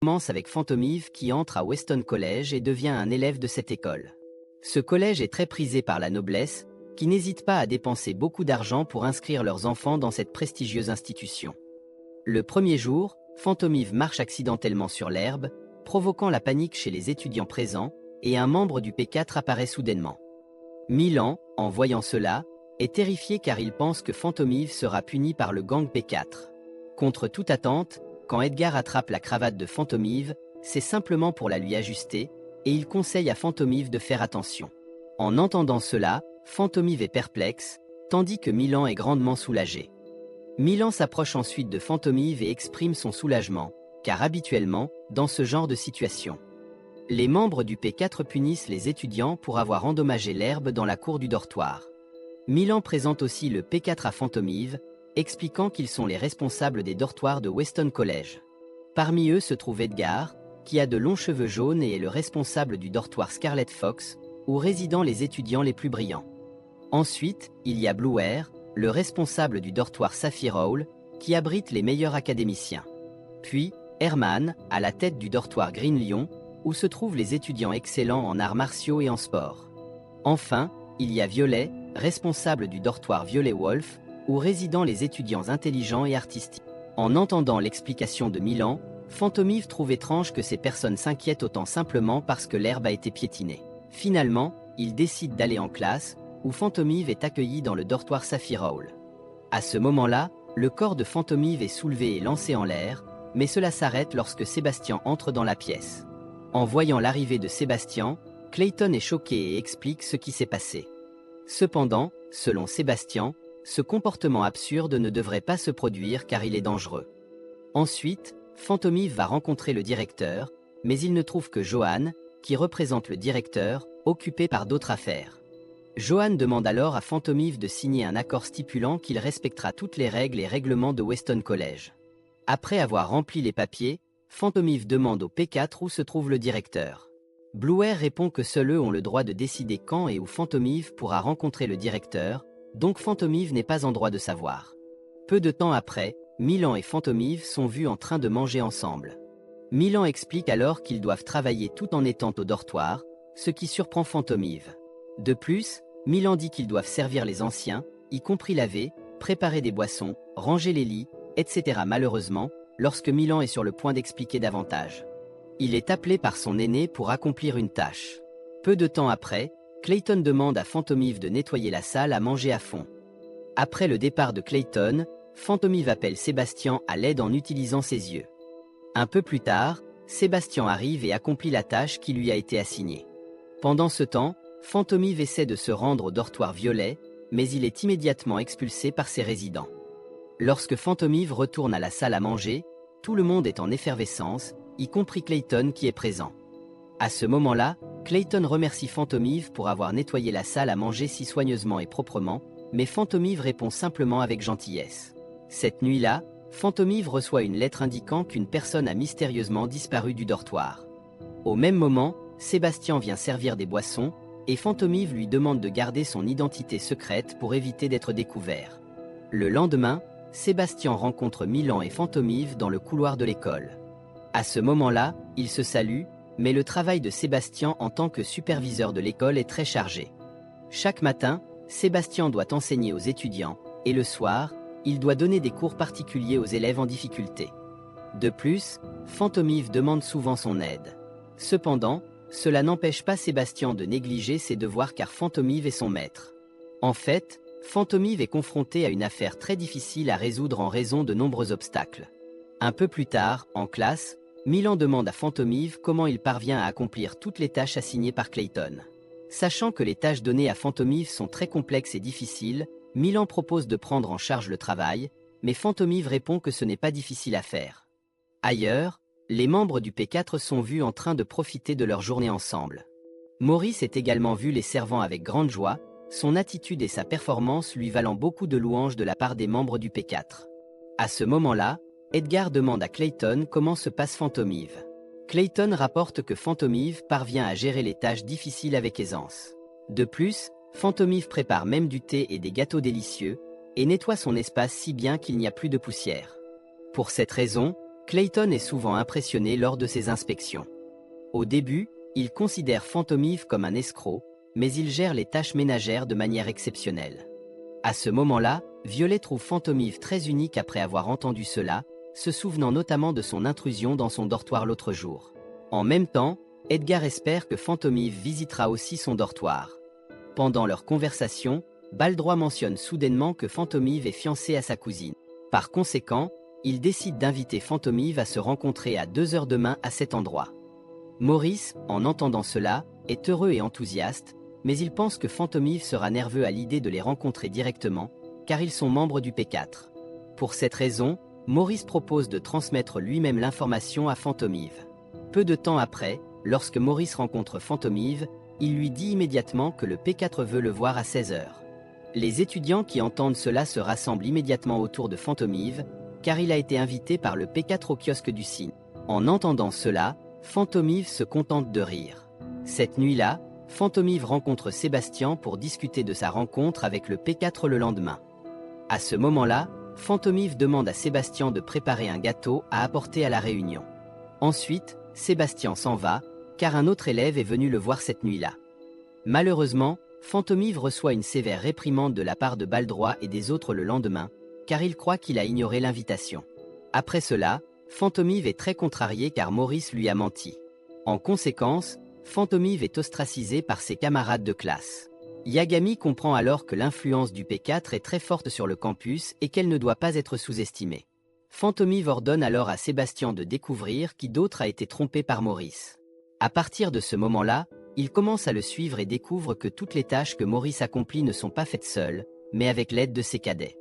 Commence avec Fantomive qui entre à Weston College et devient un élève de cette école. Ce collège est très prisé par la noblesse, qui n'hésite pas à dépenser beaucoup d'argent pour inscrire leurs enfants dans cette prestigieuse institution. Le premier jour, Fantomive marche accidentellement sur l'herbe, provoquant la panique chez les étudiants présents, et un membre du P4 apparaît soudainement. Milan, en voyant cela, est terrifié car il pense que Fantomive sera puni par le gang P4. Contre toute attente, quand Edgar attrape la cravate de Fantomive, c'est simplement pour la lui ajuster, et il conseille à Fantomive de faire attention. En entendant cela, Fantomive est perplexe, tandis que Milan est grandement soulagé. Milan s'approche ensuite de Fantomive et exprime son soulagement, car habituellement, dans ce genre de situation, les membres du P4 punissent les étudiants pour avoir endommagé l'herbe dans la cour du dortoir. Milan présente aussi le P4 à Fantomive, expliquant qu'ils sont les responsables des dortoirs de Weston College. Parmi eux se trouve Edgar, qui a de longs cheveux jaunes et est le responsable du dortoir Scarlet Fox, où résident les étudiants les plus brillants. Ensuite, il y a Bluer, le responsable du dortoir Sapphire Hall, qui abrite les meilleurs académiciens. Puis, Herman, à la tête du dortoir Green Lion, où se trouvent les étudiants excellents en arts martiaux et en sport. Enfin, il y a Violet, responsable du dortoir Violet Wolf, où résident les étudiants intelligents et artistiques. En entendant l'explication de Milan, Fantomive trouve étrange que ces personnes s'inquiètent autant simplement parce que l'herbe a été piétinée. Finalement, il décide d'aller en classe, où Fantomive est accueilli dans le dortoir Sapphire Hall. À ce moment-là, le corps de Fantomive est soulevé et lancé en l'air, mais cela s'arrête lorsque Sébastien entre dans la pièce. En voyant l'arrivée de Sébastien, Clayton est choqué et explique ce qui s'est passé. Cependant, selon Sébastien, ce comportement absurde ne devrait pas se produire car il est dangereux. Ensuite, Fantomive va rencontrer le directeur, mais il ne trouve que Johan, qui représente le directeur, occupé par d'autres affaires. Johan demande alors à Fantomive de signer un accord stipulant qu'il respectera toutes les règles et règlements de Weston College. Après avoir rempli les papiers, Fantomive demande au P4 où se trouve le directeur. Bluer répond que seuls eux ont le droit de décider quand et où Fantomive pourra rencontrer le directeur, donc Fantomive n'est pas en droit de savoir. Peu de temps après, Milan et Fantomive sont vus en train de manger ensemble. Milan explique alors qu'ils doivent travailler tout en étant au dortoir, ce qui surprend Fantomive. De plus, Milan dit qu'ils doivent servir les anciens, y compris laver, préparer des boissons, ranger les lits, etc. Malheureusement, lorsque Milan est sur le point d'expliquer davantage, il est appelé par son aîné pour accomplir une tâche. Peu de temps après, Clayton demande à Fantomive de nettoyer la salle à manger à fond. Après le départ de Clayton, Fantomive appelle Sébastien à l'aide en utilisant ses yeux. Un peu plus tard, Sébastien arrive et accomplit la tâche qui lui a été assignée. Pendant ce temps, Fantomive essaie de se rendre au dortoir violet, mais il est immédiatement expulsé par ses résidents. Lorsque Fantomive retourne à la salle à manger, tout le monde est en effervescence, y compris Clayton qui est présent. À ce moment-là, Clayton remercie Fantomive pour avoir nettoyé la salle à manger si soigneusement et proprement, mais Fantomive répond simplement avec gentillesse. Cette nuit-là, Fantomive reçoit une lettre indiquant qu'une personne a mystérieusement disparu du dortoir. Au même moment, Sébastien vient servir des boissons, et Fantomive lui demande de garder son identité secrète pour éviter d'être découvert. Le lendemain, Sébastien rencontre Milan et Fantomive dans le couloir de l'école. À ce moment-là, ils se saluent, mais le travail de Sébastien en tant que superviseur de l'école est très chargé. Chaque matin, Sébastien doit enseigner aux étudiants, et le soir, il doit donner des cours particuliers aux élèves en difficulté. De plus, Fantomive demande souvent son aide. Cependant, cela n'empêche pas Sébastien de négliger ses devoirs car Fantomive est son maître. En fait, Fantomive est confronté à une affaire très difficile à résoudre en raison de nombreux obstacles. Un peu plus tard, en classe, Milan demande à Fantomive comment il parvient à accomplir toutes les tâches assignées par Clayton. Sachant que les tâches données à Fantomive sont très complexes et difficiles, Milan propose de prendre en charge le travail, mais Fantomive répond que ce n'est pas difficile à faire. Ailleurs, les membres du P4 sont vus en train de profiter de leur journée ensemble. Maurice est également vu les servant avec grande joie, son attitude et sa performance lui valant beaucoup de louanges de la part des membres du P4. À ce moment-là, Edgar demande à Clayton comment se passe Fantomive. Clayton rapporte que Fantomive parvient à gérer les tâches difficiles avec aisance. De plus, Fantomive prépare même du thé et des gâteaux délicieux, et nettoie son espace si bien qu'il n'y a plus de poussière. Pour cette raison, Clayton est souvent impressionné lors de ses inspections. Au début, il considère Fantomive comme un escroc, mais il gère les tâches ménagères de manière exceptionnelle. À ce moment-là, Violet trouve Fantomive très unique après avoir entendu cela, se souvenant notamment de son intrusion dans son dortoir l'autre jour. En même temps, Edgar espère que Fantomive visitera aussi son dortoir. Pendant leur conversation, Baldroy mentionne soudainement que Fantomive est fiancée à sa cousine. Par conséquent, il décide d'inviter Fantomive à se rencontrer à 2 heures demain à cet endroit. Maurice, en entendant cela, est heureux et enthousiaste, mais il pense que Fantomive sera nerveux à l'idée de les rencontrer directement, car ils sont membres du P4. Pour cette raison, Maurice propose de transmettre lui-même l'information à Fantomive. Peu de temps après, lorsque Maurice rencontre Fantomive, il lui dit immédiatement que le P4 veut le voir à 16 heures. Les étudiants qui entendent cela se rassemblent immédiatement autour de Fantomive, car il a été invité par le P4 au kiosque du Cine. En entendant cela, Fantomive se contente de rire. Cette nuit-là, Fantomive rencontre Sébastien pour discuter de sa rencontre avec le P4 le lendemain. À ce moment-là, Fantomive demande à Sébastien de préparer un gâteau à apporter à la réunion. Ensuite, Sébastien s'en va, car un autre élève est venu le voir cette nuit-là. Malheureusement, Fantomive reçoit une sévère réprimande de la part de Baldroy et des autres le lendemain, car il croit qu'il a ignoré l'invitation. Après cela, Fantomive est très contrarié car Maurice lui a menti. En conséquence, Fantomive est ostracisé par ses camarades de classe. Yagami comprend alors que l'influence du P4 est très forte sur le campus et qu'elle ne doit pas être sous-estimée. Fantomive ordonne alors à Sébastien de découvrir qui d'autre a été trompé par Maurice. À partir de ce moment-là, il commence à le suivre et découvre que toutes les tâches que Maurice accomplit ne sont pas faites seul, mais avec l'aide de ses cadets.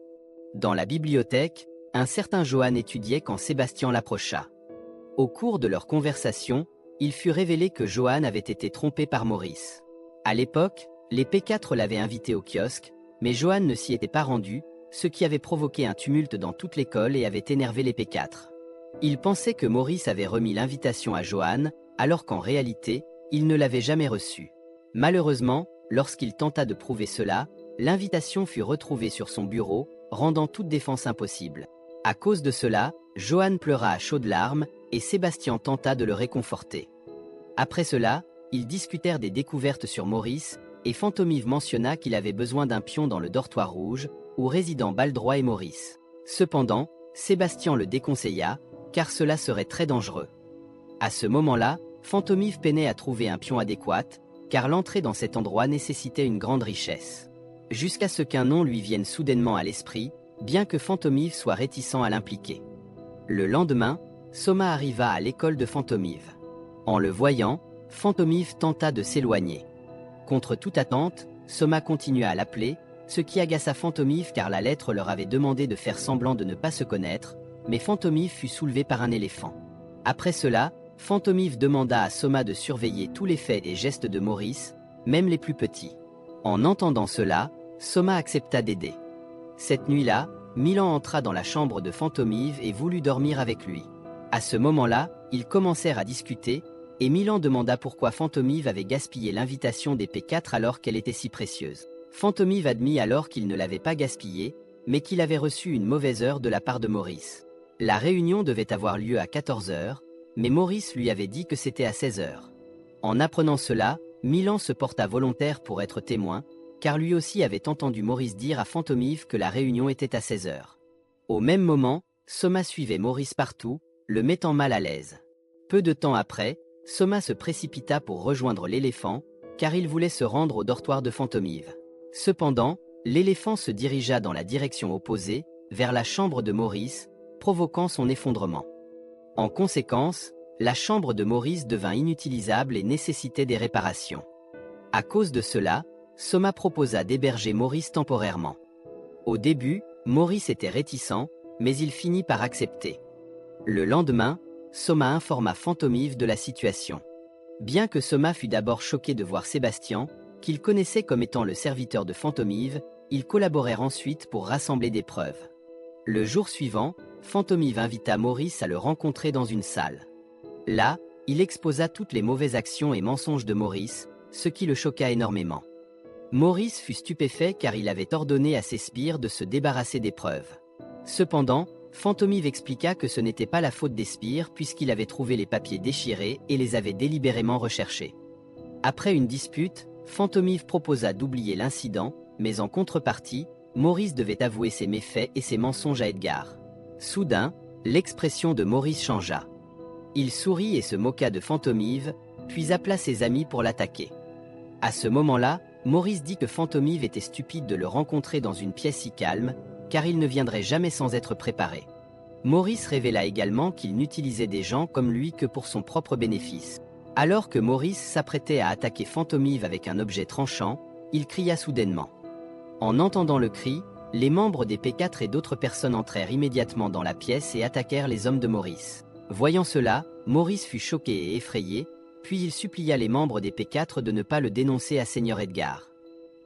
Dans la bibliothèque, un certain Johan étudiait quand Sébastien l'approcha. Au cours de leur conversation, il fut révélé que Johan avait été trompé par Maurice. À l'époque, les P4 l'avaient invité au kiosque, mais Johan ne s'y était pas rendu, ce qui avait provoqué un tumulte dans toute l'école et avait énervé les P4. Il pensait que Maurice avait remis l'invitation à Johan, alors qu'en réalité, il ne l'avait jamais reçue. Malheureusement, lorsqu'il tenta de prouver cela, l'invitation fut retrouvée sur son bureau, rendant toute défense impossible. À cause de cela, Johan pleura à chaudes larmes, et Sébastien tenta de le réconforter. Après cela, ils discutèrent des découvertes sur Maurice, et Fantomive mentionna qu'il avait besoin d'un pion dans le dortoir rouge, où résident Baldroy et Maurice. Cependant, Sébastien le déconseilla, car cela serait très dangereux. À ce moment-là, Fantomive peinait à trouver un pion adéquat, car l'entrée dans cet endroit nécessitait une grande richesse. Jusqu'à ce qu'un nom lui vienne soudainement à l'esprit, bien que Fantomive soit réticent à l'impliquer. Le lendemain, Soma arriva à l'école de Fantomive. En le voyant, Fantomive tenta de s'éloigner. Contre toute attente, Soma continua à l'appeler, ce qui agaça Fantomive car la lettre leur avait demandé de faire semblant de ne pas se connaître, mais Fantomive fut soulevé par un éléphant. Après cela, Fantomive demanda à Soma de surveiller tous les faits et gestes de Maurice, même les plus petits. En entendant cela, Soma accepta d'aider. Cette nuit-là, Milan entra dans la chambre de Fantomive et voulut dormir avec lui. À ce moment-là, ils commencèrent à discuter, et Milan demanda pourquoi Fantomive avait gaspillé l'invitation des P4 alors qu'elle était si précieuse. Fantomive admit alors qu'il ne l'avait pas gaspillée, mais qu'il avait reçu une mauvaise heure de la part de Maurice. La réunion devait avoir lieu à 14 heures, mais Maurice lui avait dit que c'était à 16 heures. En apprenant cela, Milan se porta volontaire pour être témoin, car lui aussi avait entendu Maurice dire à Fantomive que la réunion était à 16 heures. Au même moment, Soma suivait Maurice partout, le mettant mal à l'aise. Peu de temps après, Soma se précipita pour rejoindre l'éléphant, car il voulait se rendre au dortoir de Fantomive. Cependant, l'éléphant se dirigea dans la direction opposée, vers la chambre de Maurice, provoquant son effondrement. En conséquence, la chambre de Maurice devint inutilisable et nécessitait des réparations. À cause de cela, Soma proposa d'héberger Maurice temporairement. Au début, Maurice était réticent, mais il finit par accepter. Le lendemain, Soma informa Fantomive de la situation. Bien que Soma fût d'abord choqué de voir Sébastien, qu'il connaissait comme étant le serviteur de Fantomive, ils collaborèrent ensuite pour rassembler des preuves. Le jour suivant, Fantomive invita Maurice à le rencontrer dans une salle. Là, il exposa toutes les mauvaises actions et mensonges de Maurice, ce qui le choqua énormément. Maurice fut stupéfait car il avait ordonné à ses sbires de se débarrasser des preuves. Cependant, Fantomive expliqua que ce n'était pas la faute des sbires puisqu'il avait trouvé les papiers déchirés et les avait délibérément recherchés. Après une dispute, Fantomive proposa d'oublier l'incident, mais en contrepartie, Maurice devait avouer ses méfaits et ses mensonges à Edgar. Soudain, l'expression de Maurice changea. Il sourit et se moqua de Fantomive, puis appela ses amis pour l'attaquer. À ce moment-là, Maurice dit que Fantomive était stupide de le rencontrer dans une pièce si calme, car il ne viendrait jamais sans être préparé. Maurice révéla également qu'il n'utilisait des gens comme lui que pour son propre bénéfice. Alors que Maurice s'apprêtait à attaquer Fantomive avec un objet tranchant, il cria soudainement. En entendant le cri, les membres des P4 et d'autres personnes entrèrent immédiatement dans la pièce et attaquèrent les hommes de Maurice. Voyant cela, Maurice fut choqué et effrayé, puis il supplia les membres des P4 de ne pas le dénoncer à Seigneur Edgar.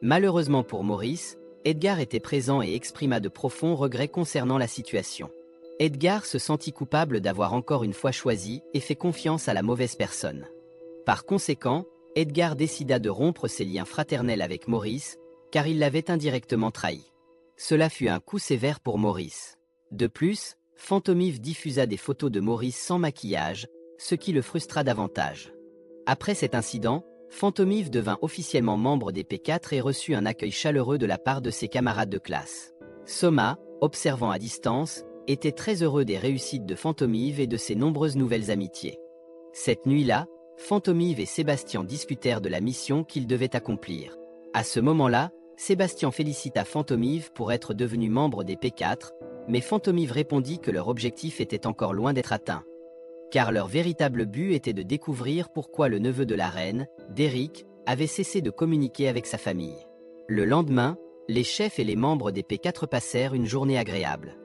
Malheureusement pour Maurice, Edgar était présent et exprima de profonds regrets concernant la situation. Edgar se sentit coupable d'avoir encore une fois choisi et fait confiance à la mauvaise personne. Par conséquent, Edgar décida de rompre ses liens fraternels avec Maurice, car il l'avait indirectement trahi. Cela fut un coup sévère pour Maurice. De plus, Fantomive diffusa des photos de Maurice sans maquillage, ce qui le frustra davantage. Après cet incident, Fantomive devint officiellement membre des P4 et reçut un accueil chaleureux de la part de ses camarades de classe. Soma, observant à distance, était très heureux des réussites de Fantomive et de ses nombreuses nouvelles amitiés. Cette nuit-là, Fantomive et Sébastien discutèrent de la mission qu'ils devaient accomplir. À ce moment-là, Sébastien félicita Fantomive pour être devenu membre des P4, mais Fantomive répondit que leur objectif était encore loin d'être atteint. Car leur véritable but était de découvrir pourquoi le neveu de la reine, Derrick, avait cessé de communiquer avec sa famille. Le lendemain, les chefs et les membres des P4 passèrent une journée agréable.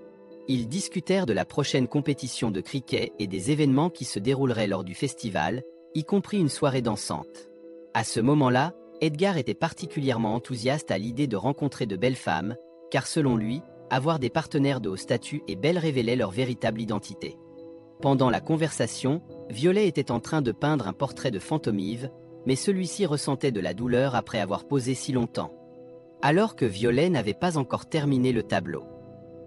Ils discutèrent de la prochaine compétition de cricket et des événements qui se dérouleraient lors du festival, y compris une soirée dansante. À ce moment-là, Edgar était particulièrement enthousiaste à l'idée de rencontrer de belles femmes, car selon lui, avoir des partenaires de haut statut et belles révélait leur véritable identité. Pendant la conversation, Violet était en train de peindre un portrait de Fantomive, mais celui-ci ressentait de la douleur après avoir posé si longtemps. Alors que Violet n'avait pas encore terminé le tableau.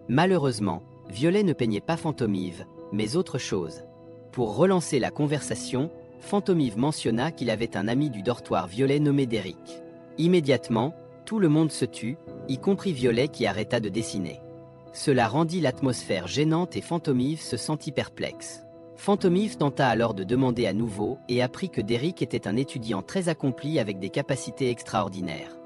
Malheureusement, Violet ne peignait pas Fantomive, mais autre chose. Pour relancer la conversation, Fantomive mentionna qu'il avait un ami du dortoir Violet nommé Derrick. Immédiatement, tout le monde se tut, y compris Violet qui arrêta de dessiner. Cela rendit l'atmosphère gênante et Fantomive se sentit perplexe. Fantomive tenta alors de demander à nouveau et apprit que Derrick était un étudiant très accompli avec des capacités extraordinaires.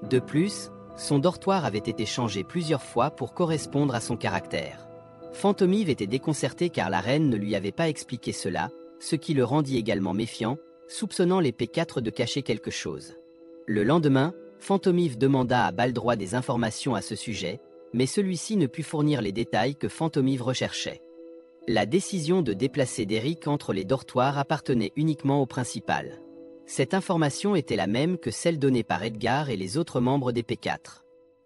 De plus, son dortoir avait été changé plusieurs fois pour correspondre à son caractère. Fantomive était déconcerté car la reine ne lui avait pas expliqué cela, ce qui le rendit également méfiant, soupçonnant les P4 de cacher quelque chose. Le lendemain, Fantomive demanda à Baldroit des informations à ce sujet, mais celui-ci ne put fournir les détails que Fantomive recherchait. La décision de déplacer Derrick entre les dortoirs appartenait uniquement au principal. Cette information était la même que celle donnée par Edgar et les autres membres des P4.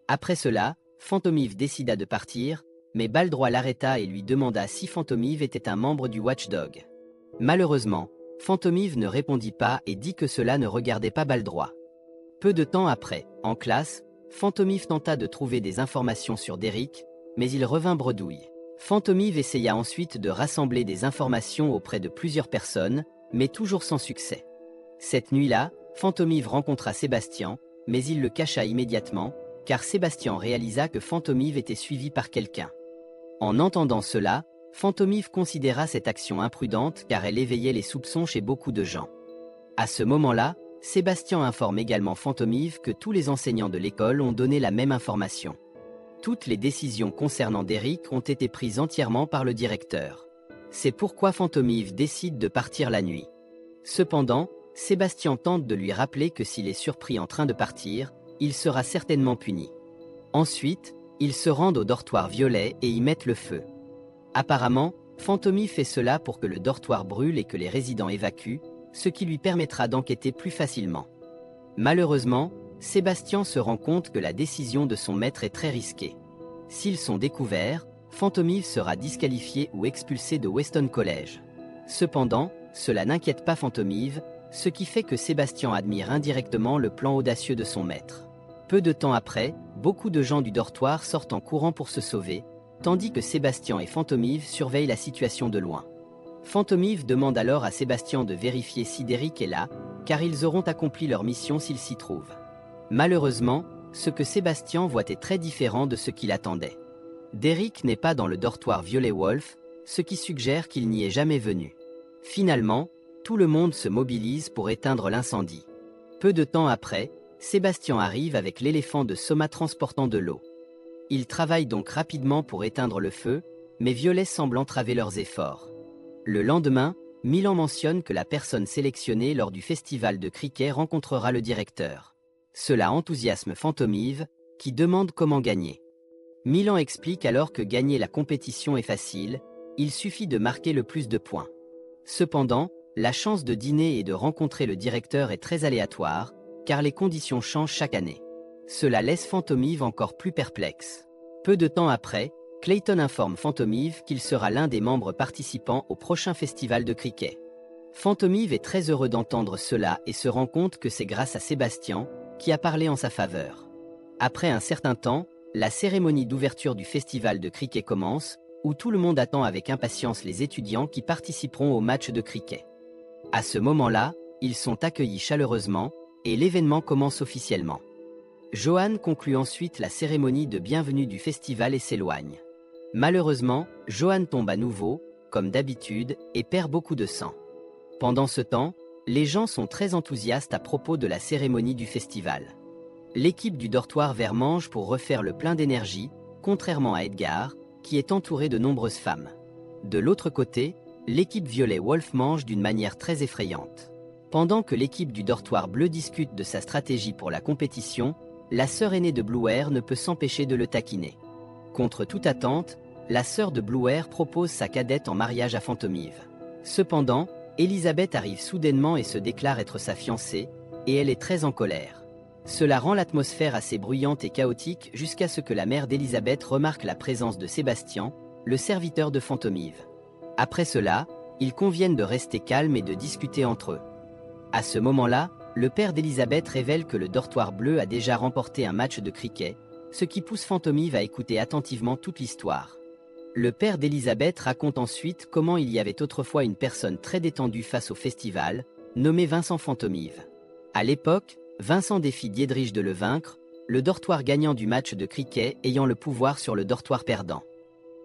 Après cela, Fantomive décida de partir, mais Baldroit l'arrêta et lui demanda si Fantomive était un membre du Watchdog. Malheureusement, Fantomive ne répondit pas et dit que cela ne regardait pas Baldroit. Peu de temps après, en classe, Fantomive tenta de trouver des informations sur Derrick, mais il revint bredouille. Fantomive essaya ensuite de rassembler des informations auprès de plusieurs personnes, mais toujours sans succès. Cette nuit-là, Fantomive rencontra Sébastien, mais il le cacha immédiatement, car Sébastien réalisa que Fantomive était suivi par quelqu'un. En entendant cela, Fantomive considéra cette action imprudente car elle éveillait les soupçons chez beaucoup de gens. À ce moment-là, Sébastien informe également Fantomive que tous les enseignants de l'école ont donné la même information. Toutes les décisions concernant Derrick ont été prises entièrement par le directeur. C'est pourquoi Fantomive décide de partir la nuit. Cependant, Sébastien tente de lui rappeler que s'il est surpris en train de partir, il sera certainement puni. Ensuite, ils se rendent au dortoir Violet et y mettent le feu. Apparemment, Fantomive fait cela pour que le dortoir brûle et que les résidents évacuent, ce qui lui permettra d'enquêter plus facilement. Malheureusement, Sébastien se rend compte que la décision de son maître est très risquée. S'ils sont découverts, Fantomive sera disqualifié ou expulsé de Weston College. Cependant, cela n'inquiète pas Fantomive, ce qui fait que Sébastien admire indirectement le plan audacieux de son maître. Peu de temps après, beaucoup de gens du dortoir sortent en courant pour se sauver, tandis que Sébastien et Fantomive surveillent la situation de loin. Fantomive demande alors à Sébastien de vérifier si Derrick est là, car ils auront accompli leur mission s'ils s'y trouvent. Malheureusement, ce que Sébastien voit est très différent de ce qu'il attendait. Derrick n'est pas dans le dortoir Violet Wolf, ce qui suggère qu'il n'y est jamais venu. Finalement, tout le monde se mobilise pour éteindre l'incendie. Peu de temps après, Sébastien arrive avec l'éléphant de Soma transportant de l'eau. Ils travaillent donc rapidement pour éteindre le feu, mais Violet semble entraver leurs efforts. Le lendemain, Milan mentionne que la personne sélectionnée lors du festival de cricket rencontrera le directeur. Cela enthousiasme Fantomive, qui demande comment gagner. Milan explique alors que gagner la compétition est facile, il suffit de marquer le plus de points. Cependant, la chance de dîner et de rencontrer le directeur est très aléatoire, car les conditions changent chaque année. Cela laisse Fantomive encore plus perplexe. Peu de temps après, Clayton informe Fantomive qu'il sera l'un des membres participants au prochain festival de cricket. Fantomive est très heureux d'entendre cela et se rend compte que c'est grâce à Sébastien, qui a parlé en sa faveur. Après un certain temps, la cérémonie d'ouverture du festival de cricket commence, où tout le monde attend avec impatience les étudiants qui participeront au match de cricket. À ce moment-là, ils sont accueillis chaleureusement, et l'événement commence officiellement. Johan conclut ensuite la cérémonie de bienvenue du festival et s'éloigne. Malheureusement, Johan tombe à nouveau, comme d'habitude, et perd beaucoup de sang. Pendant ce temps, les gens sont très enthousiastes à propos de la cérémonie du festival. L'équipe du dortoir vert mange pour refaire le plein d'énergie, contrairement à Edgar, qui est entouré de nombreuses femmes. De l'autre côté, l'équipe violet Wolf mange d'une manière très effrayante. Pendant que l'équipe du dortoir bleu discute de sa stratégie pour la compétition, la sœur aînée de Bluer ne peut s'empêcher de le taquiner. Contre toute attente, la sœur de Bluer propose sa cadette en mariage à Fantomive. Cependant, Elisabeth arrive soudainement et se déclare être sa fiancée, et elle est très en colère. Cela rend l'atmosphère assez bruyante et chaotique jusqu'à ce que la mère d'Elisabeth remarque la présence de Sébastien, le serviteur de Fantomive. Après cela, ils conviennent de rester calmes et de discuter entre eux. À ce moment-là, le père d'Elisabeth révèle que le dortoir bleu a déjà remporté un match de cricket, ce qui pousse Fantomive à écouter attentivement toute l'histoire. Le père d'Elisabeth raconte ensuite comment il y avait autrefois une personne très détendue face au festival, nommée Vincent Fantomive. À l'époque, Vincent défie Diedrich de le vaincre, le dortoir gagnant du match de cricket ayant le pouvoir sur le dortoir perdant.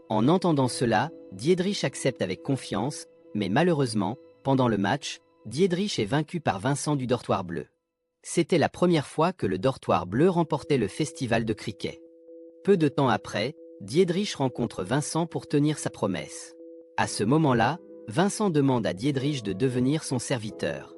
En entendant cela, Diedrich accepte avec confiance, mais malheureusement, pendant le match, Diedrich est vaincu par Vincent du dortoir bleu. C'était la première fois que le dortoir bleu remportait le festival de cricket. Peu de temps après, Diedrich rencontre Vincent pour tenir sa promesse. À ce moment-là, Vincent demande à Diedrich de devenir son serviteur.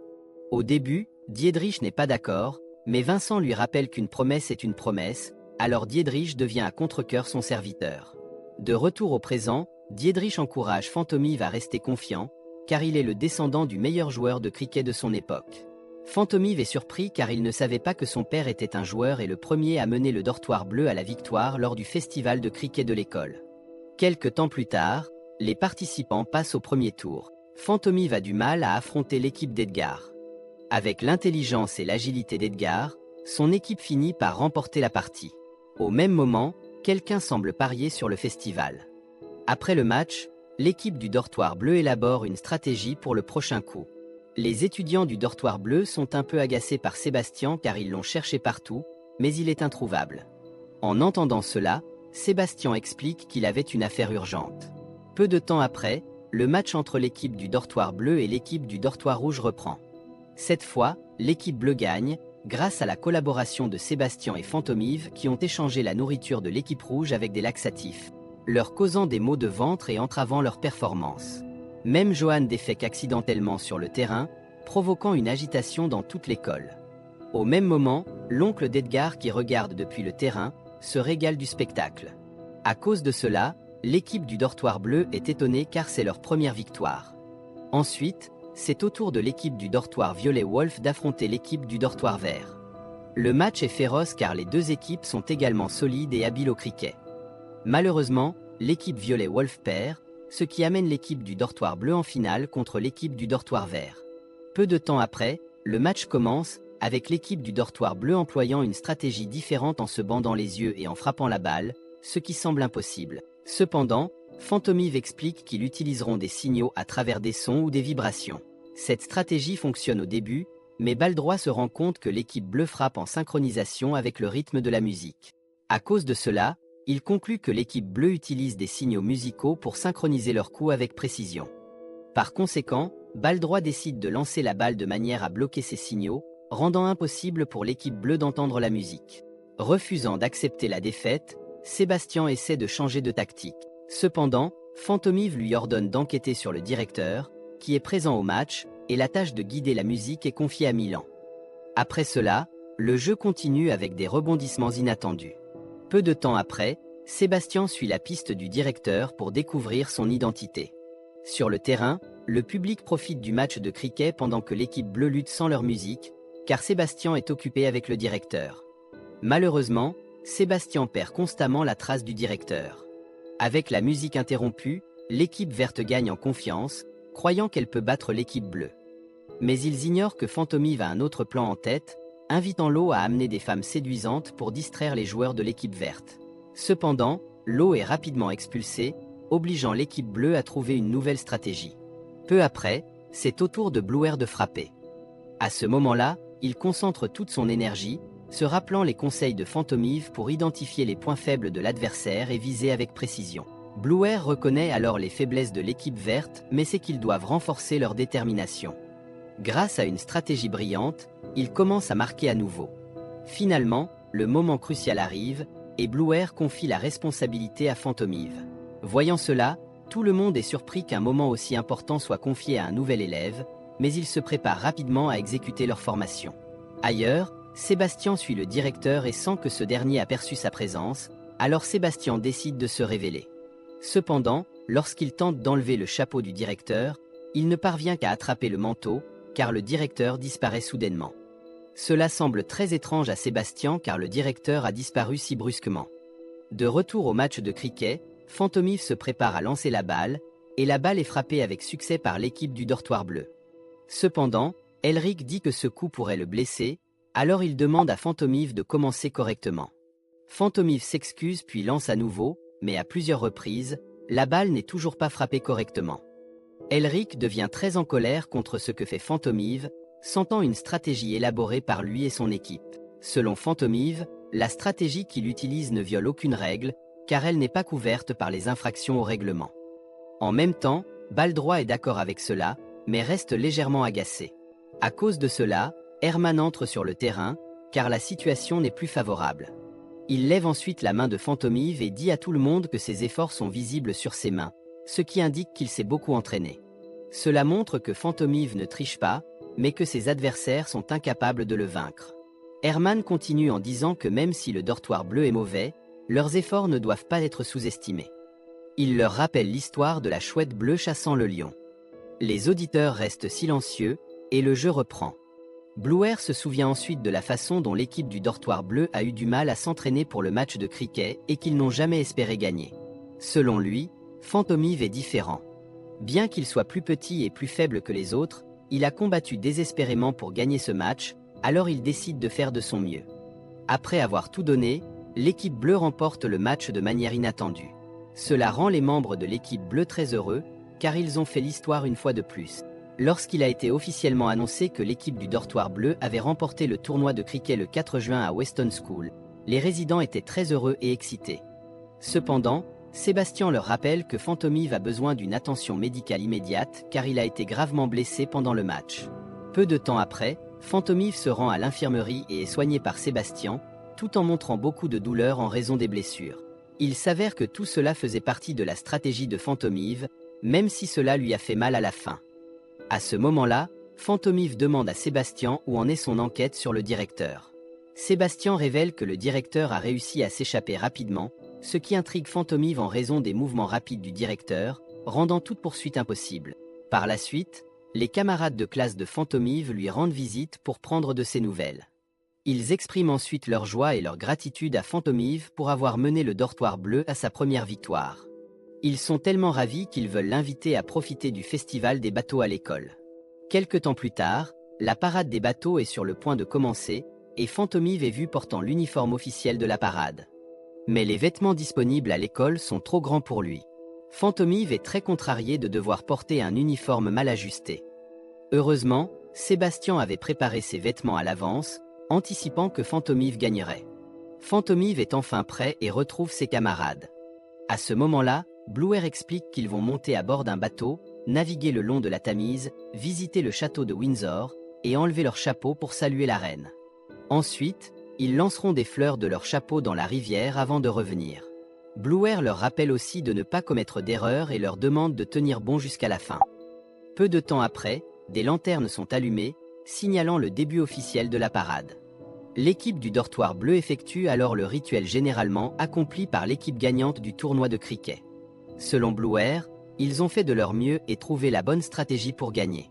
Au début, Diedrich n'est pas d'accord, mais Vincent lui rappelle qu'une promesse est une promesse, alors Diedrich devient à contre-cœur son serviteur. De retour au présent, Diedrich encourage Fantomive à rester confiant, car il est le descendant du meilleur joueur de cricket de son époque. Fantomive est surpris car il ne savait pas que son père était un joueur et le premier à mener le dortoir bleu à la victoire lors du festival de cricket de l'école. Quelque temps plus tard, les participants passent au premier tour. Fantomive a du mal à affronter l'équipe d'Edgar. Avec l'intelligence et l'agilité d'Edgar, son équipe finit par remporter la partie. Au même moment, quelqu'un semble parier sur le festival. Après le match, l'équipe du dortoir bleu élabore une stratégie pour le prochain coup. Les étudiants du dortoir bleu sont un peu agacés par Sébastien car ils l'ont cherché partout, mais il est introuvable. En entendant cela, Sébastien explique qu'il avait une affaire urgente. Peu de temps après, le match entre l'équipe du dortoir bleu et l'équipe du dortoir rouge reprend. Cette fois, l'équipe bleue gagne, grâce à la collaboration de Sébastien et Fantomive qui ont échangé la nourriture de l'équipe rouge avec des laxatifs, leur causant des maux de ventre et entravant leur performance. Même Johan défèque accidentellement sur le terrain, provoquant une agitation dans toute l'école. Au même moment, l'oncle d'Edgar qui regarde depuis le terrain, se régale du spectacle. À cause de cela, l'équipe du dortoir bleu est étonnée car c'est leur première victoire. Ensuite, c'est au tour de l'équipe du dortoir violet Wolf d'affronter l'équipe du dortoir vert. Le match est féroce car les deux équipes sont également solides et habiles au cricket. Malheureusement, l'équipe violet Wolf perd, ce qui amène l'équipe du dortoir bleu en finale contre l'équipe du dortoir vert. Peu de temps après, le match commence, avec l'équipe du dortoir bleu employant une stratégie différente en se bandant les yeux et en frappant la balle, ce qui semble impossible. Cependant, Fantomive explique qu'ils utiliseront des signaux à travers des sons ou des vibrations. Cette stratégie fonctionne au début, mais Baldroit se rend compte que l'équipe bleue frappe en synchronisation avec le rythme de la musique. À cause de cela, il conclut que l'équipe bleue utilise des signaux musicaux pour synchroniser leurs coups avec précision. Par conséquent, Baldroit décide de lancer la balle de manière à bloquer ces signaux, rendant impossible pour l'équipe bleue d'entendre la musique. Refusant d'accepter la défaite, Sébastien essaie de changer de tactique. Cependant, Fantomive lui ordonne d'enquêter sur le directeur, qui est présent au match, et la tâche de guider la musique est confiée à Milan. Après cela, le jeu continue avec des rebondissements inattendus. Peu de temps après, Sébastien suit la piste du directeur pour découvrir son identité. Sur le terrain, le public profite du match de cricket pendant que l'équipe bleue lutte sans leur musique, car Sébastien est occupé avec le directeur. Malheureusement, Sébastien perd constamment la trace du directeur. Avec la musique interrompue, l'équipe verte gagne en confiance, croyant qu'elle peut battre l'équipe bleue. Mais ils ignorent que Fantomive a un autre plan en tête, invitant Lo à amener des femmes séduisantes pour distraire les joueurs de l'équipe verte. Cependant, Lo est rapidement expulsé, obligeant l'équipe bleue à trouver une nouvelle stratégie. Peu après, c'est au tour de Bluer de frapper. À ce moment-là, il concentre toute son énergie, se rappelant les conseils de Fantomive pour identifier les points faibles de l'adversaire et viser avec précision. Bluer reconnaît alors les faiblesses de l'équipe verte, mais sait qu'ils doivent renforcer leur détermination. Grâce à une stratégie brillante, il commence à marquer à nouveau. Finalement, le moment crucial arrive, et Bluer confie la responsabilité à Fantomive. Voyant cela, tout le monde est surpris qu'un moment aussi important soit confié à un nouvel élève, mais ils se préparent rapidement à exécuter leur formation. Ailleurs, Sébastien suit le directeur et sent que ce dernier a perçu sa présence, alors Sébastien décide de se révéler. Cependant, lorsqu'il tente d'enlever le chapeau du directeur, il ne parvient qu'à attraper le manteau, car le directeur disparaît soudainement. Cela semble très étrange à Sébastien car le directeur a disparu si brusquement. De retour au match de cricket, Fantomive se prépare à lancer la balle, et la balle est frappée avec succès par l'équipe du dortoir bleu. Cependant, Elric dit que ce coup pourrait le blesser, alors il demande à Fantomive de commencer correctement. Fantomive s'excuse puis lance à nouveau, mais à plusieurs reprises, la balle n'est toujours pas frappée correctement. Elric devient très en colère contre ce que fait Fantomive, sentant une stratégie élaborée par lui et son équipe. Selon Fantomive, la stratégie qu'il utilise ne viole aucune règle, car elle n'est pas couverte par les infractions au règlement. En même temps, Baldroit est d'accord avec cela, mais reste légèrement agacé. À cause de cela, Herman entre sur le terrain, car la situation n'est plus favorable. Il lève ensuite la main de Fantomive et dit à tout le monde que ses efforts sont visibles sur ses mains, ce qui indique qu'il s'est beaucoup entraîné. Cela montre que Fantomive ne triche pas, mais que ses adversaires sont incapables de le vaincre. Herman continue en disant que même si le dortoir bleu est mauvais, leurs efforts ne doivent pas être sous-estimés. Il leur rappelle l'histoire de la chouette bleue chassant le lion. Les auditeurs restent silencieux, et le jeu reprend. Bluer se souvient ensuite de la façon dont l'équipe du dortoir bleu a eu du mal à s'entraîner pour le match de cricket et qu'ils n'ont jamais espéré gagner. Selon lui, Fantomive est différent. Bien qu'il soit plus petit et plus faible que les autres, il a combattu désespérément pour gagner ce match, alors il décide de faire de son mieux. Après avoir tout donné, l'équipe bleue remporte le match de manière inattendue. Cela rend les membres de l'équipe bleue très heureux, car ils ont fait l'histoire une fois de plus. Lorsqu'il a été officiellement annoncé que l'équipe du dortoir bleu avait remporté le tournoi de cricket le 4 juin à Weston School, les résidents étaient très heureux et excités. Cependant, Sébastien leur rappelle que Fantomive a besoin d'une attention médicale immédiate car il a été gravement blessé pendant le match. Peu de temps après, Fantomive se rend à l'infirmerie et est soigné par Sébastien, tout en montrant beaucoup de douleur en raison des blessures. Il s'avère que tout cela faisait partie de la stratégie de Fantomive, même si cela lui a fait mal à la fin. À ce moment-là, Fantomive demande à Sébastien où en est son enquête sur le directeur. Sébastien révèle que le directeur a réussi à s'échapper rapidement, ce qui intrigue Fantomive en raison des mouvements rapides du directeur, rendant toute poursuite impossible. Par la suite, les camarades de classe de Fantomive lui rendent visite pour prendre de ses nouvelles. Ils expriment ensuite leur joie et leur gratitude à Fantomive pour avoir mené le dortoir bleu à sa première victoire. Ils sont tellement ravis qu'ils veulent l'inviter à profiter du festival des bateaux à l'école. Quelque temps plus tard, la parade des bateaux est sur le point de commencer, et Fantomive est vu portant l'uniforme officiel de la parade. Mais les vêtements disponibles à l'école sont trop grands pour lui. Fantomive est très contrarié de devoir porter un uniforme mal ajusté. Heureusement, Sébastien avait préparé ses vêtements à l'avance, anticipant que Fantomive gagnerait. Fantomive est enfin prêt et retrouve ses camarades. À ce moment-là, Bluer explique qu'ils vont monter à bord d'un bateau, naviguer le long de la Tamise, visiter le château de Windsor, et enlever leur chapeau pour saluer la reine. Ensuite, ils lanceront des fleurs de leur chapeau dans la rivière avant de revenir. Bluer leur rappelle aussi de ne pas commettre d'erreurs et leur demande de tenir bon jusqu'à la fin. Peu de temps après, des lanternes sont allumées, signalant le début officiel de la parade. L'équipe du dortoir bleu effectue alors le rituel généralement accompli par l'équipe gagnante du tournoi de cricket. Selon Bluer, ils ont fait de leur mieux et trouvé la bonne stratégie pour gagner.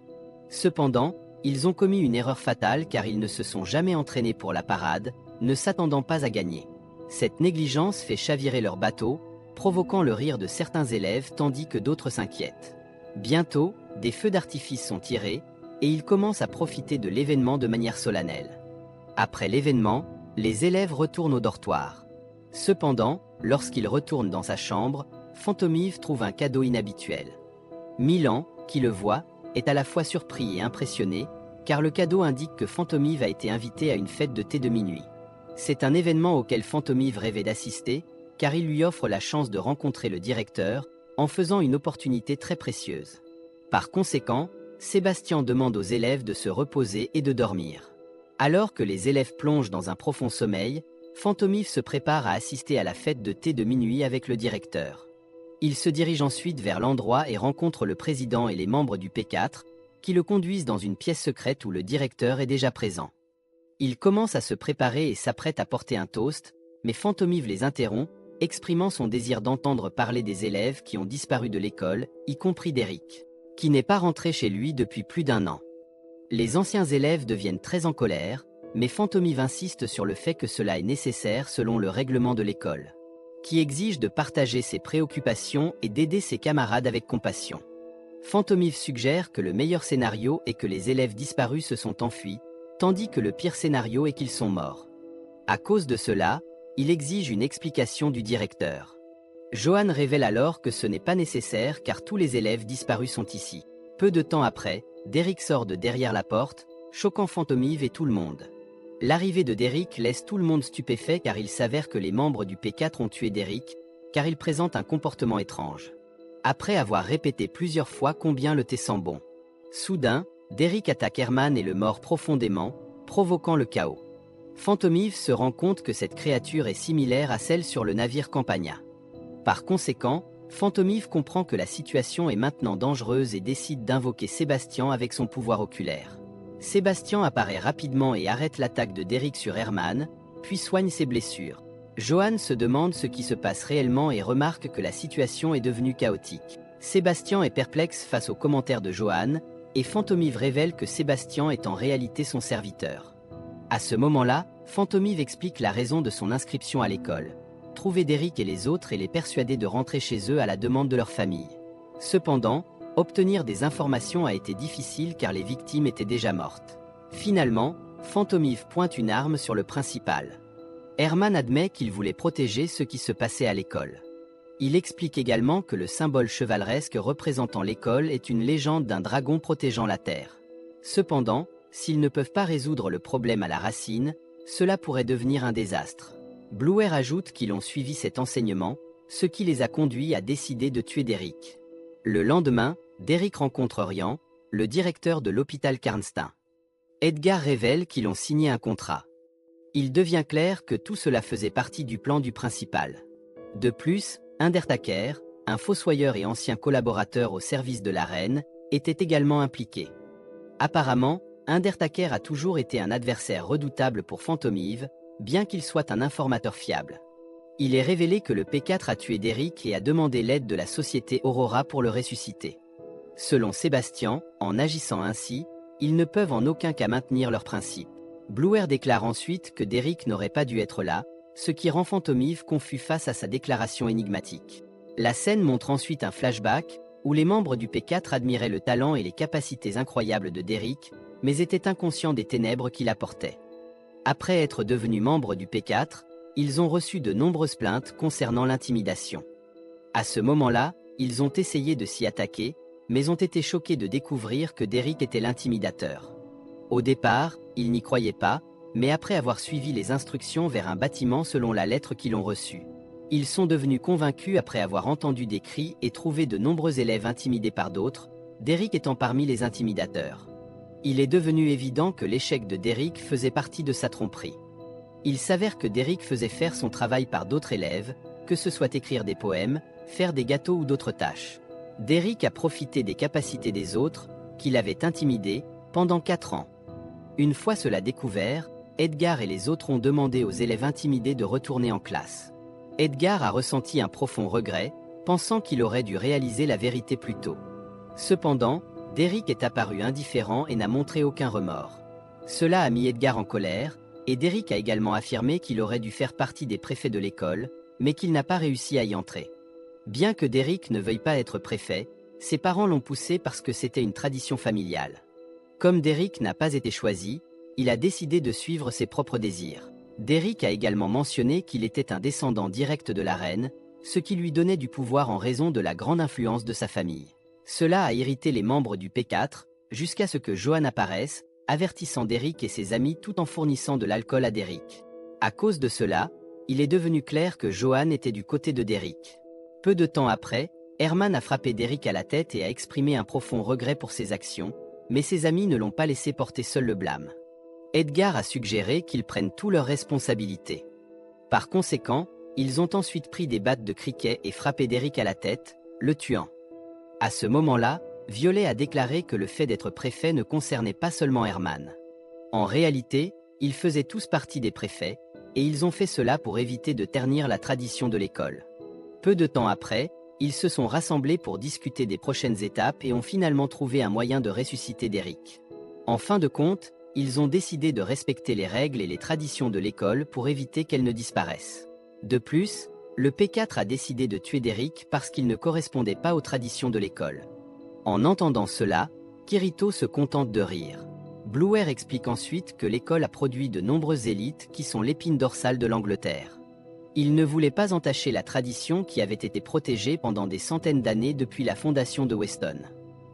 Cependant, ils ont commis une erreur fatale car ils ne se sont jamais entraînés pour la parade, ne s'attendant pas à gagner. Cette négligence fait chavirer leur bateau, provoquant le rire de certains élèves tandis que d'autres s'inquiètent. Bientôt, des feux d'artifice sont tirés, et ils commencent à profiter de l'événement de manière solennelle. Après l'événement, les élèves retournent au dortoir. Cependant, lorsqu'il retourne dans sa chambre, Fantomive trouve un cadeau inhabituel. Milan, qui le voit, est à la fois surpris et impressionné, car le cadeau indique que Fantomive a été invité à une fête de thé de minuit. C'est un événement auquel Fantomive rêvait d'assister, car il lui offre la chance de rencontrer le directeur, en faisant une opportunité très précieuse. Par conséquent, Sébastien demande aux élèves de se reposer et de dormir. Alors que les élèves plongent dans un profond sommeil, Fantomive se prépare à assister à la fête de thé de minuit avec le directeur. Il se dirige ensuite vers l'endroit et rencontre le président et les membres du P4, qui le conduisent dans une pièce secrète où le directeur est déjà présent. Il commence à se préparer et s'apprête à porter un toast, mais Fantomive les interrompt, exprimant son désir d'entendre parler des élèves qui ont disparu de l'école, y compris d'Eric, qui n'est pas rentré chez lui depuis plus d'1 an. Les anciens élèves deviennent très en colère, mais Fantomive insiste sur le fait que cela est nécessaire selon le règlement de l'école, qui exige de partager ses préoccupations et d'aider ses camarades avec compassion. Fantomive suggère que le meilleur scénario est que les élèves disparus se sont enfuis, tandis que le pire scénario est qu'ils sont morts. À cause de cela, il exige une explication du directeur. Johan révèle alors que ce n'est pas nécessaire car tous les élèves disparus sont ici. Peu de temps après, Derrick sort de derrière la porte, choquant Fantomive et tout le monde. L'arrivée de Derrick laisse tout le monde stupéfait car il s'avère que les membres du P4 ont tué Derrick, car il présente un comportement étrange. Après avoir répété plusieurs fois combien le thé sent bon. Soudain, Derrick attaque Herman et le mord profondément, provoquant le chaos. Fantomive se rend compte que cette créature est similaire à celle sur le navire Campania. Par conséquent, Fantomive comprend que la situation est maintenant dangereuse et décide d'invoquer Sébastien avec son pouvoir oculaire. Sébastien apparaît rapidement et arrête l'attaque de Derrick sur Herman, puis soigne ses blessures. Johan se demande ce qui se passe réellement et remarque que la situation est devenue chaotique. Sébastien est perplexe face aux commentaires de Johan, et Fantomive révèle que Sébastien est en réalité son serviteur. À ce moment-là, Fantomive explique la raison de son inscription à l'école. Trouver Derrick et les autres et les persuader de rentrer chez eux à la demande de leur famille. Cependant, obtenir des informations a été difficile car les victimes étaient déjà mortes. Finalement, Fantomive pointe une arme sur le principal. Herman admet qu'il voulait protéger ce qui se passait à l'école. Il explique également que le symbole chevaleresque représentant l'école est une légende d'un dragon protégeant la Terre. Cependant, s'ils ne peuvent pas résoudre le problème à la racine, cela pourrait devenir un désastre. Bluer ajoute qu'ils ont suivi cet enseignement, ce qui les a conduits à décider de tuer Derrick. Le lendemain, Derrick rencontre Rian, le directeur de l'hôpital Karnstein. Edgar révèle qu'ils ont signé un contrat. Il devient clair que tout cela faisait partie du plan du principal. De plus, Undertaker, un fossoyeur et ancien collaborateur au service de la reine, était également impliqué. Apparemment, Undertaker a toujours été un adversaire redoutable pour Fantomive, bien qu'il soit un informateur fiable. Il est révélé que le P4 a tué Derrick et a demandé l'aide de la société Aurora pour le ressusciter. Selon Sébastien, en agissant ainsi, ils ne peuvent en aucun cas maintenir leurs principes. Bluer déclare ensuite que Derrick n'aurait pas dû être là, ce qui rend Fantomive confus face à sa déclaration énigmatique. La scène montre ensuite un flashback, où les membres du P4 admiraient le talent et les capacités incroyables de Derrick, mais étaient inconscients des ténèbres qu'il apportait. Après être devenu membre du P4, ils ont reçu de nombreuses plaintes concernant l'intimidation. À ce moment-là, ils ont essayé de s'y attaquer, mais ont été choqués de découvrir que Derrick était l'intimidateur. Au départ, ils n'y croyaient pas, mais après avoir suivi les instructions vers un bâtiment selon la lettre qu'ils ont reçue, ils sont devenus convaincus après avoir entendu des cris et trouvé de nombreux élèves intimidés par d'autres, Derrick étant parmi les intimidateurs. Il est devenu évident que l'échec de Derrick faisait partie de sa tromperie. Il s'avère que Derrick faisait faire son travail par d'autres élèves, que ce soit écrire des poèmes, faire des gâteaux ou d'autres tâches. Derrick a profité des capacités des autres, qui l'avaient intimidé, pendant 4 ans. Une fois cela découvert, Edgar et les autres ont demandé aux élèves intimidés de retourner en classe. Edgar a ressenti un profond regret, pensant qu'il aurait dû réaliser la vérité plus tôt. Cependant, Derrick est apparu indifférent et n'a montré aucun remords. Cela a mis Edgar en colère, et Derrick a également affirmé qu'il aurait dû faire partie des préfets de l'école, mais qu'il n'a pas réussi à y entrer. Bien que Derrick ne veuille pas être préfet, ses parents l'ont poussé parce que c'était une tradition familiale. Comme Derrick n'a pas été choisi, il a décidé de suivre ses propres désirs. Derrick a également mentionné qu'il était un descendant direct de la reine, ce qui lui donnait du pouvoir en raison de la grande influence de sa famille. Cela a irrité les membres du P4, jusqu'à ce que Johan apparaisse, avertissant Derrick et ses amis tout en fournissant de l'alcool à Derrick. À cause de cela, il est devenu clair que Johan était du côté de Derrick. Peu de temps après, Herman a frappé Derrick à la tête et a exprimé un profond regret pour ses actions, mais ses amis ne l'ont pas laissé porter seul le blâme. Edgar a suggéré qu'ils prennent toutes leurs responsabilités. Par conséquent, ils ont ensuite pris des battes de cricket et frappé Derrick à la tête, le tuant. À ce moment-là, Violet a déclaré que le fait d'être préfet ne concernait pas seulement Herman. En réalité, ils faisaient tous partie des préfets, et ils ont fait cela pour éviter de ternir la tradition de l'école. Peu de temps après, ils se sont rassemblés pour discuter des prochaines étapes et ont finalement trouvé un moyen de ressusciter Derrick. En fin de compte, ils ont décidé de respecter les règles et les traditions de l'école pour éviter qu'elles ne disparaissent. De plus, le P4 a décidé de tuer Derrick parce qu'il ne correspondait pas aux traditions de l'école. En entendant cela, Kirito se contente de rire. Bluer explique ensuite que l'école a produit de nombreuses élites qui sont l'épine dorsale de l'Angleterre. Il ne voulait pas entacher la tradition qui avait été protégée pendant des centaines d'années depuis la fondation de Weston.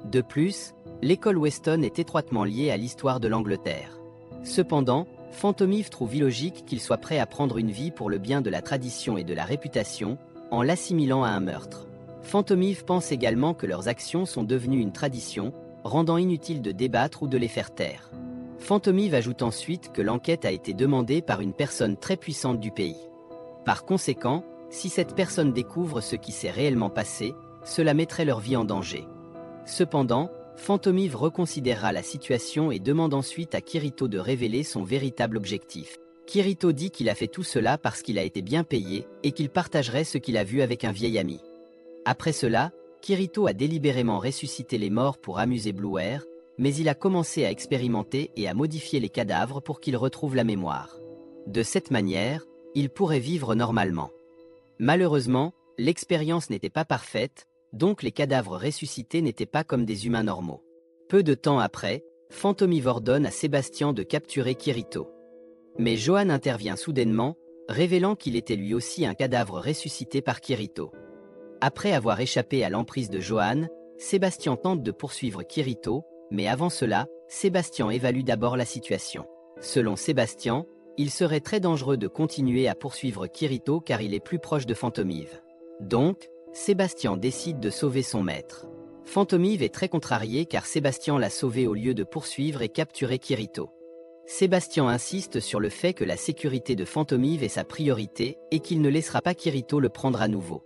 De plus, l'école Weston est étroitement liée à l'histoire de l'Angleterre. Cependant, Phantom trouve illogique qu'il soit prêt à prendre une vie pour le bien de la tradition et de la réputation, en l'assimilant à un meurtre. Phantom pense également que leurs actions sont devenues une tradition, rendant inutile de débattre ou de les faire taire. Phantom ajoute ensuite que l'enquête a été demandée par une personne très puissante du pays. Par conséquent, si cette personne découvre ce qui s'est réellement passé, cela mettrait leur vie en danger. Cependant, Phantom reconsidérera la situation et demande ensuite à Kirito de révéler son véritable objectif. Kirito dit qu'il a fait tout cela parce qu'il a été bien payé et qu'il partagerait ce qu'il a vu avec un vieil ami. Après cela, Kirito a délibérément ressuscité les morts pour amuser Bluer, mais il a commencé à expérimenter et à modifier les cadavres pour qu'ils retrouvent la mémoire. De cette manière, il pourrait vivre normalement. Malheureusement, l'expérience n'était pas parfaite, donc les cadavres ressuscités n'étaient pas comme des humains normaux. Peu de temps après, Phantom ordonne à Sébastien de capturer Kirito. Mais Johan intervient soudainement, révélant qu'il était lui aussi un cadavre ressuscité par Kirito. Après avoir échappé à l'emprise de Johan, Sébastien tente de poursuivre Kirito, mais avant cela, Sébastien évalue d'abord la situation. Selon Sébastien, il serait très dangereux de continuer à poursuivre Kirito car il est plus proche de Phantom. Donc, Sébastien décide de sauver son maître. Phantom est très contrarié car Sébastien l'a sauvé au lieu de poursuivre et capturer Kirito. Sébastien insiste sur le fait que la sécurité de Phantom est sa priorité et qu'il ne laissera pas Kirito le prendre à nouveau.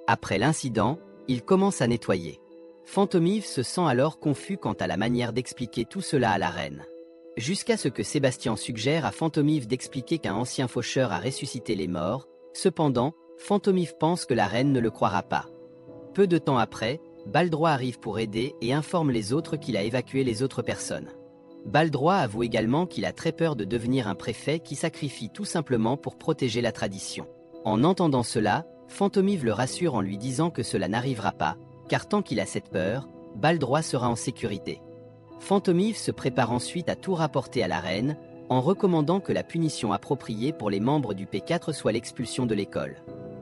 Après l'incident, il commence à nettoyer. Phantom se sent alors confus quant à la manière d'expliquer tout cela à la reine. Jusqu'à ce que Sébastien suggère à Phantom d'expliquer qu'un ancien faucheur a ressuscité les morts, cependant, Phantom pense que la reine ne le croira pas. Peu de temps après, Baldroit arrive pour aider et informe les autres qu'il a évacué les autres personnes. Baldroit avoue également qu'il a très peur de devenir un préfet qui sacrifie tout simplement pour protéger la tradition. En entendant cela, Phantom le rassure en lui disant que cela n'arrivera pas, car tant qu'il a cette peur, Baldroit sera en sécurité. Phantom se prépare ensuite à tout rapporter à la reine, en recommandant que la punition appropriée pour les membres du P4 soit l'expulsion de l'école.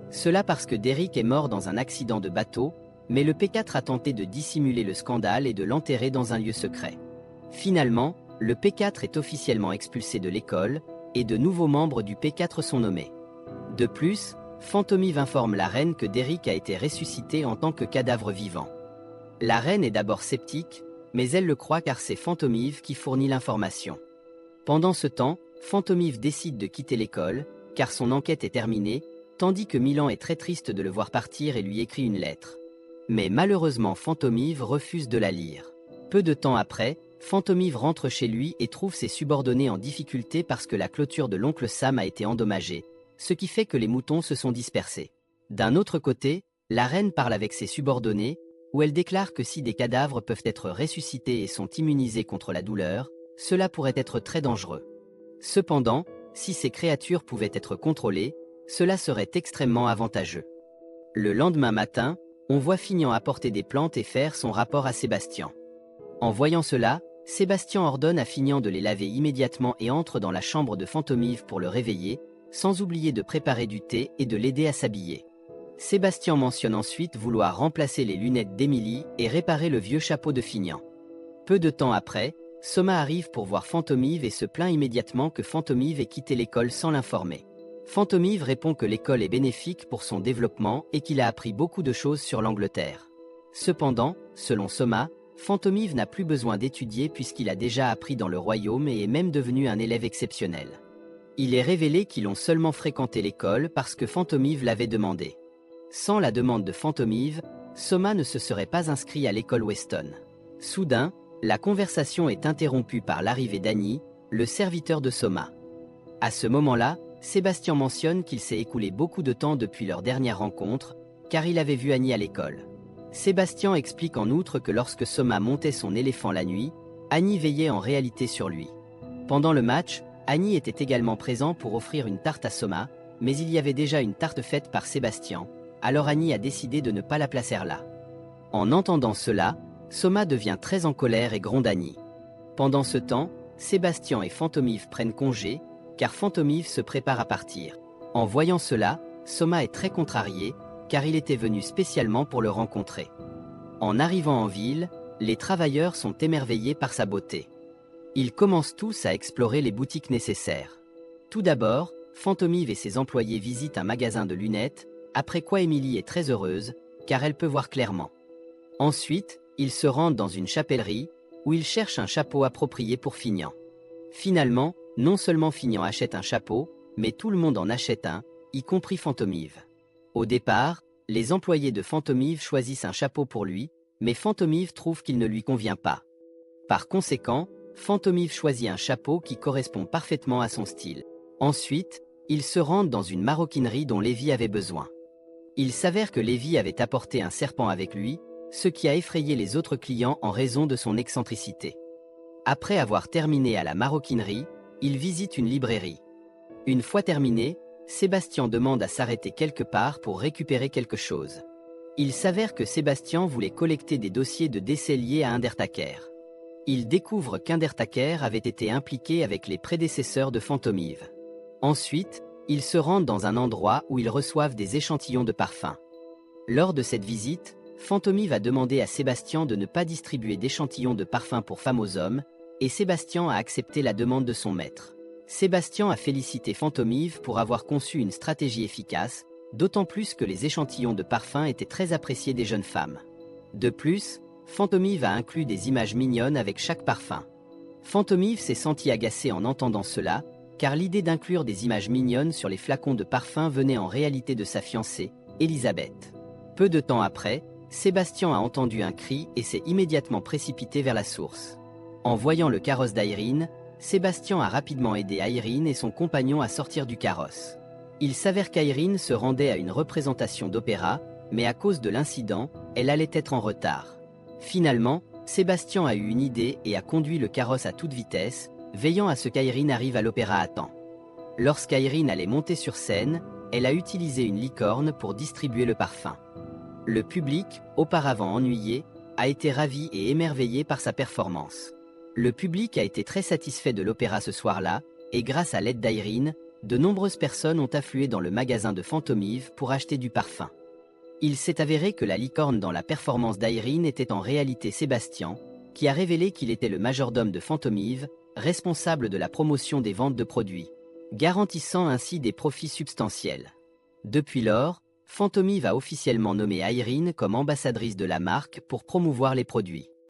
Cela parce que Derrick est mort dans un accident de bateau, mais le P4 a tenté de dissimuler le scandale et de l'enterrer dans un lieu secret. Finalement, le P4 est officiellement expulsé de l'école, et de nouveaux membres du P4 sont nommés. De plus, Fantomive informe la reine que Derrick a été ressuscité en tant que cadavre vivant. La reine est d'abord sceptique, mais elle le croit car c'est Fantomive qui fournit l'information. Pendant ce temps, Fantomive décide de quitter l'école, car son enquête est terminée, tandis que Milan est très triste de le voir partir et lui écrit une lettre. Mais malheureusement Fantomive refuse de la lire. Peu de temps après, Fantomive rentre chez lui et trouve ses subordonnés en difficulté parce que la clôture de l'oncle Sam a été endommagée, ce qui fait que les moutons se sont dispersés. D'un autre côté, la reine parle avec ses subordonnés, où elle déclare que si des cadavres peuvent être ressuscités et sont immunisés contre la douleur, cela pourrait être très dangereux. Cependant, si ces créatures pouvaient être contrôlées, cela serait extrêmement avantageux. Le lendemain matin, on voit Finian apporter des plantes et faire son rapport à Sébastien. En voyant cela, Sébastien ordonne à Finian de les laver immédiatement et entre dans la chambre de Fantomive pour le réveiller, sans oublier de préparer du thé et de l'aider à s'habiller. Sébastien mentionne ensuite vouloir remplacer les lunettes d'Emily et réparer le vieux chapeau de Finian. Peu de temps après, Soma arrive pour voir Fantomive et se plaint immédiatement que Fantomive ait quitté l'école sans l'informer. Fantomive répond que l'école est bénéfique pour son développement et qu'il a appris beaucoup de choses sur l'Angleterre. Cependant, selon Soma, Fantomive n'a plus besoin d'étudier puisqu'il a déjà appris dans le royaume et est même devenu un élève exceptionnel. Il est révélé qu'ils ont seulement fréquenté l'école parce que Fantomive l'avait demandé. Sans la demande de Fantomive, Soma ne se serait pas inscrit à l'école Weston. Soudain, la conversation est interrompue par l'arrivée d'Annie, le serviteur de Soma. À ce moment-là, Sébastien mentionne qu'il s'est écoulé beaucoup de temps depuis leur dernière rencontre, car il avait vu Annie à l'école. Sébastien explique en outre que lorsque Soma montait son éléphant la nuit, Annie veillait en réalité sur lui. Pendant le match, Annie était également présent pour offrir une tarte à Soma, mais il y avait déjà une tarte faite par Sébastien, alors Annie a décidé de ne pas la placer là. En entendant cela, Soma devient très en colère et gronde Annie. Pendant ce temps, Sébastien et Fantomive prennent congé, car Fantomive se prépare à partir. En voyant cela, Soma est très contrarié, car il était venu spécialement pour le rencontrer. En arrivant en ville, les travailleurs sont émerveillés par sa beauté. Ils commencent tous à explorer les boutiques nécessaires. Tout d'abord, Fantomive et ses employés visitent un magasin de lunettes, après quoi Emily est très heureuse, car elle peut voir clairement. Ensuite, ils se rendent dans une chapellerie, où ils cherchent un chapeau approprié pour Finian. Finalement, non seulement Finian achète un chapeau, mais tout le monde en achète un, y compris Fantomive. Au départ, les employés de Fantomive choisissent un chapeau pour lui, mais Fantomive trouve qu'il ne lui convient pas. Par conséquent, Fantomive choisit un chapeau qui correspond parfaitement à son style. Ensuite, ils se rendent dans une maroquinerie dont Lévi avait besoin. Il s'avère que Lévi avait apporté un serpent avec lui, ce qui a effrayé les autres clients en raison de son excentricité. Après avoir terminé à la maroquinerie, il visite une librairie. Une fois terminé, Sébastien demande à s'arrêter quelque part pour récupérer quelque chose. Il s'avère que Sébastien voulait collecter des dossiers de décès liés à Undertaker. Il découvre qu'Undertaker avait été impliqué avec les prédécesseurs de Fantomive. Ensuite, ils se rendent dans un endroit où ils reçoivent des échantillons de parfums. Lors de cette visite, Fantomive a demandé à Sébastien de ne pas distribuer d'échantillons de parfum pour femmes aux hommes, et Sébastien a accepté la demande de son maître. Sébastien a félicité Fantomive pour avoir conçu une stratégie efficace, d'autant plus que les échantillons de parfum étaient très appréciés des jeunes femmes. De plus, Fantomive a inclus des images mignonnes avec chaque parfum. Fantomive s'est senti agacé en entendant cela, car l'idée d'inclure des images mignonnes sur les flacons de parfum venait en réalité de sa fiancée, Elisabeth. Peu de temps après, Sébastien a entendu un cri et s'est immédiatement précipité vers la source. En voyant le carrosse d'Irene, Sébastien a rapidement aidé Irene et son compagnon à sortir du carrosse. Il s'avère qu'Irene se rendait à une représentation d'opéra, mais à cause de l'incident, elle allait être en retard. Finalement, Sébastien a eu une idée et a conduit le carrosse à toute vitesse, veillant à ce qu'Irene arrive à l'opéra à temps. Lorsqu'Irene allait monter sur scène, elle a utilisé une licorne pour distribuer le parfum. Le public, auparavant ennuyé, a été ravi et émerveillé par sa performance. Le public a été très satisfait de l'opéra ce soir-là, Et grâce à l'aide d'Irene, de nombreuses personnes ont afflué dans le magasin de Phantomive pour acheter du parfum. Il s'est avéré que la licorne dans la performance d'Irene était en réalité Sébastien, qui a révélé qu'il était le majordome de Phantomive, responsable de la promotion des ventes de produits, garantissant ainsi des profits substantiels. Depuis lors, Phantomive a officiellement nommé Irene comme ambassadrice de la marque pour promouvoir les produits.